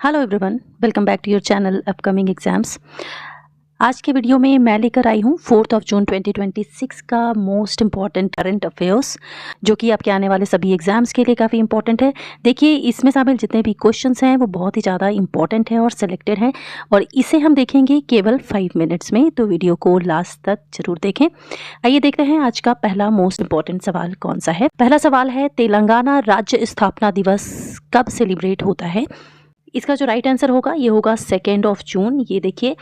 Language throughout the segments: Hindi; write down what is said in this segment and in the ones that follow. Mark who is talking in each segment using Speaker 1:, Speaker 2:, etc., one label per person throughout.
Speaker 1: Hello everyone, welcome back to your channel upcoming exams. आज के वीडियो में मैं लेकर आई हूँ 4 जून 2026 का मोस्ट इम्पॉर्टेंट करंट अफेयर्स, जो कि आपके आने वाले सभी एग्जाम्स के लिए काफ़ी इंपॉर्टेंट है। देखिए, इसमें शामिल जितने भी क्वेश्चंस हैं वो बहुत ही ज़्यादा इंपॉर्टेंट हैं और सिलेक्टेड हैं, और इसे हम देखेंगे केवल 5 मिनट्स में, तो वीडियो को लास्ट तक जरूर देखें। आइए देखते हैं आज का पहला मोस्ट इम्पॉर्टेंट सवाल कौन सा है। पहला सवाल है, तेलंगाना राज्य स्थापना दिवस कब सेलिब्रेट होता है? इसका जो राइट आंसर होगा ये होगा 2 जून। ये देखिए,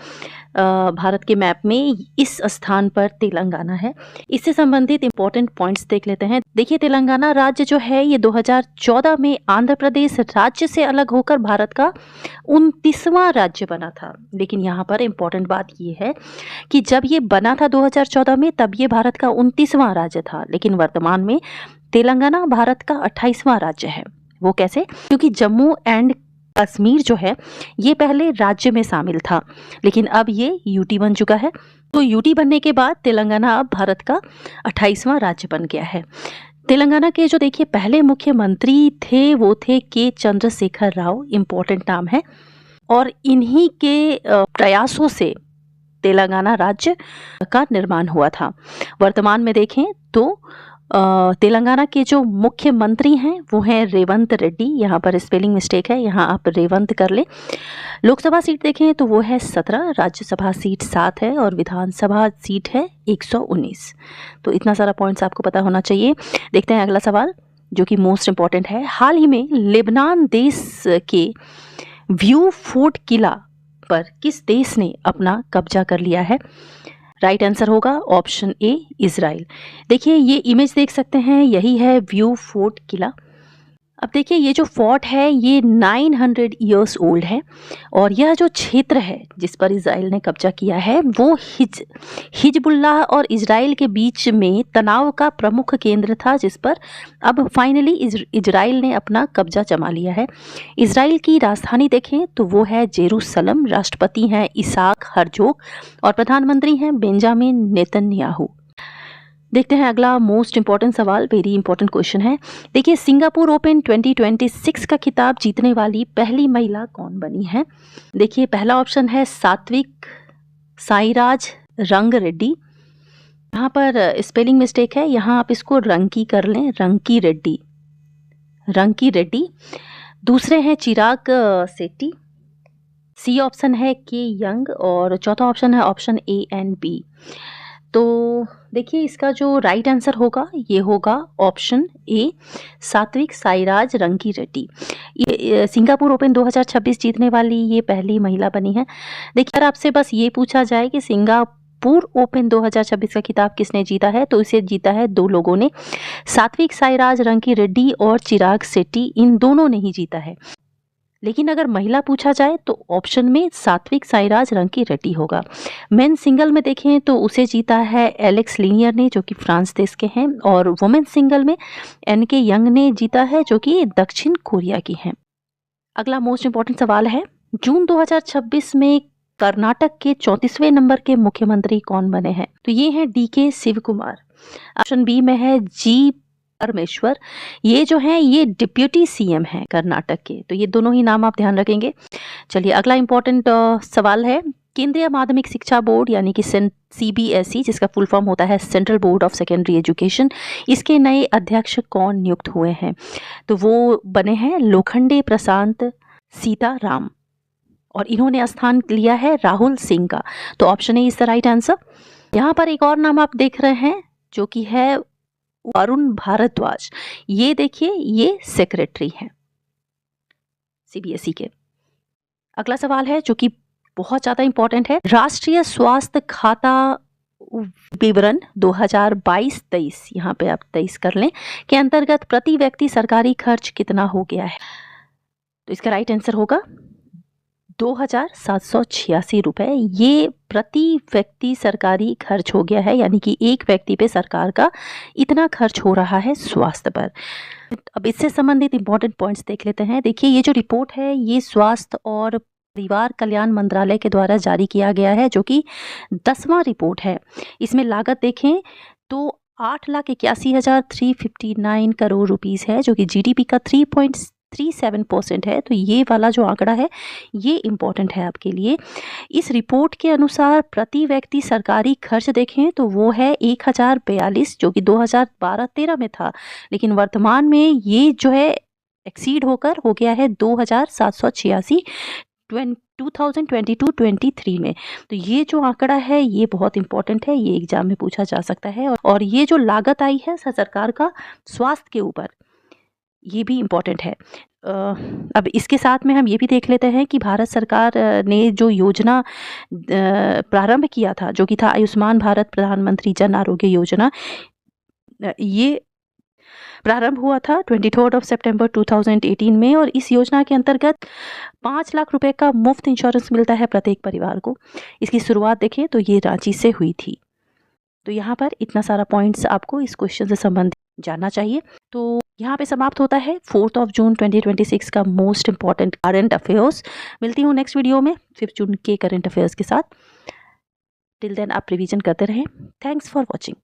Speaker 1: भारत के मैप में इस स्थान पर तेलंगाना है। इससे संबंधित इंपॉर्टेंट पॉइंट्स देख लेते हैं। देखिए, तेलंगाना राज्य जो है ये 2014 में आंध्र प्रदेश राज्य से अलग होकर भारत का 29वां राज्य बना था। लेकिन यहाँ पर इंपॉर्टेंट बात ये है कि जब ये बना था 2014 में, तब ये भारत का 29वां राज्य था, लेकिन वर्तमान में तेलंगाना भारत का 28वां राज्य है। वो कैसे? क्योंकि जम्मू एंड कश्मीर जो है ये पहले राज्य में शामिल था, लेकिन अब ये यूटी बन चुका है। तो यूटी बनने के बाद तेलंगाना अब भारत का 28वां राज्य बन गया है। तेलंगाना के जो देखिए पहले मुख्यमंत्री थे वो थे के चंद्रशेखर राव, इम्पोर्टेंट नाम है, और इन्हीं के प्रयासों से तेलंगाना राज्य का निर्माण हुआ था। वर्तमान में देखें तो तेलंगाना के जो मुख्यमंत्री हैं वो हैं रेवंत रेड्डी। यहाँ पर स्पेलिंग मिस्टेक है, यहाँ आप रेवंत कर लें। लोकसभा सीट देखें तो वो है 17, राज्यसभा सीट 7 है, और विधानसभा सीट है 119। तो इतना सारा पॉइंट्स आपको पता होना चाहिए। देखते हैं अगला सवाल, जो कि मोस्ट इम्पॉर्टेंट है। हाल ही में लेबनान देश के व्यू फोर्ट किला पर किस देश ने अपना कब्जा कर लिया है? राइट आंसर होगा ऑप्शन ए, इजराइल। देखिए, ये इमेज देख सकते हैं, यही है व्यू फोर्ट किला। अब देखिए, ये जो फोर्ट है ये 900 ईयर्स ओल्ड है, और यह जो क्षेत्र है जिस पर इजराइल ने कब्जा किया है वो हिजबुल्लाह और इजराइल के बीच में तनाव का प्रमुख केंद्र था, जिस पर अब फाइनली इजराइल ने अपना कब्जा जमा लिया है। इजराइल की राजधानी देखें तो वो है जेरूसलम। राष्ट्रपति हैं इसाक हर्जोग और प्रधानमंत्री हैं बेंजामिन नेतन्याहू। देखते हैं अगला मोस्ट इंपॉर्टेंट सवाल, वेरी इंपॉर्टेंट क्वेश्चन है। देखिए, सिंगापुर ओपन 2026 का खिताब जीतने वाली पहली महिला कौन बनी है? देखिए, पहला ऑप्शन है सात्विक साईराज रंग रेड्डी। यहाँ पर स्पेलिंग मिस्टेक है, यहाँ आप इसको रंकी कर लें, रंकी रेड्डी। दूसरे हैं चिराग शेट्टी। सी ऑप्शन है के यंग, और चौथा ऑप्शन है ऑप्शन ए एंड बी। तो देखिए, इसका जो राइट आंसर होगा ये होगा ऑप्शन ए, सात्विक साईराज रंकी रेड्डी। ये सिंगापुर ओपन 2026 जीतने वाली ये पहली महिला बनी है। देखिए, अगर आपसे बस ये पूछा जाए कि सिंगापुर ओपन 2026 का खिताब किसने जीता है, तो इसे जीता है 2 लोगों ने, सात्विक साईराज रंकी रेड्डी और चिराग शेट्टी, इन दोनों ने ही जीता है। लेकिन अगर महिला पूछा जाए तो ऑप्शन में सात्विक साईराज रंकी रेड्डी होगा। मेन सिंगल में देखें तो उसे जीता है एलेक्स लिनियर ने, जो कि फ्रांस देश के हैं, और वुमेन सिंगल में एनके यंग ने जीता है, जो कि दक्षिण कोरिया की हैं। अगला मोस्ट इंपॉर्टेंट सवाल है, जून 2026 में कर्नाटक के 34वें नंबर के मुख्यमंत्री कौन बने हैं? तो ये हैं डीके शिव कुमार। ऑप्शन बी में है जी परमेश्वर। ये जो है ये डिप्यूटी सीएम है कर्नाटक के। तो ये दोनों ही नाम आप ध्यान रखेंगे। चलिए, अगला इंपॉर्टेंट सवाल है, केंद्रीय माध्यमिक शिक्षा बोर्ड यानी कि सीबीएसई, जिसका फुल फॉर्म होता है central board of secondary education, इसके नए अध्यक्ष कौन नियुक्त हुए हैं? तो वो बने हैं लोखंडे प्रशांत सीताराम, और इन्होंने स्थान लिया है राहुल सिंह का। तो option A is the right answer. यहाँ पर एक और नाम आप देख रहे हैं जो कि है वरुण भारद्वाज। ये देखिए, ये सेक्रेटरी हैं सीबीएसई के। अगला सवाल है जो कि बहुत ज्यादा इंपॉर्टेंट है, राष्ट्रीय स्वास्थ्य खाता विवरण 2022-23, यहाँ पे आप 23 कर लें, के अंतर्गत प्रति व्यक्ति सरकारी खर्च कितना हो गया है? तो इसका राइट आंसर होगा 2786 रुपए। ये प्रति व्यक्ति सरकारी खर्च हो गया है, यानी कि एक व्यक्ति पे सरकार का इतना खर्च हो रहा है स्वास्थ्य पर। अब इससे संबंधित इंपॉर्टेंट पॉइंट्स देख लेते हैं। देखिए, ये जो रिपोर्ट है ये स्वास्थ्य और परिवार कल्याण मंत्रालय के द्वारा जारी किया गया है, जो कि 10वां रिपोर्ट है। इसमें लागत देखें तो 8,81,359 करोड़ रुपीस है, जो कि जीडीपी का 37% है। तो ये वाला जो आंकड़ा है ये इम्पॉर्टेंट है आपके लिए। इस रिपोर्ट के अनुसार प्रति व्यक्ति सरकारी खर्च देखें तो वो है 1042, जो कि 2012-13 में था, लेकिन वर्तमान में ये जो है एक्सीड होकर हो गया है 2786 2022-23 में। तो ये जो आंकड़ा है ये बहुत इंपॉर्टेंट है, ये एग्जाम में पूछा जा सकता है। और ये जो लागत आई है सरकार का स्वास्थ्य के ऊपर, ये भी इम्पॉर्टेंट है। अब इसके साथ में हम ये भी देख लेते हैं कि भारत सरकार ने जो योजना प्रारंभ किया था, जो कि था आयुष्मान भारत प्रधानमंत्री जन आरोग्य योजना, ये प्रारंभ हुआ था 23 सितंबर 2018 में। और इस योजना के अंतर्गत 5 लाख रुपए का मुफ्त इंश्योरेंस मिलता है प्रत्येक परिवार को। इसकी शुरुआत देखें तो ये रांची से हुई थी। तो यहाँ पर इतना सारा पॉइंट्स आपको इस क्वेश्चन से संबंधित जानना चाहिए। तो यहाँ पे समाप्त होता है 4 जून 2026 का मोस्ट इंपॉर्टेंट करंट अफेयर्स। मिलती हूँ नेक्स्ट वीडियो में 5 जून के करंट अफेयर्स के साथ। टिल देन आप रिवीजन करते रहें। Thanks for watching.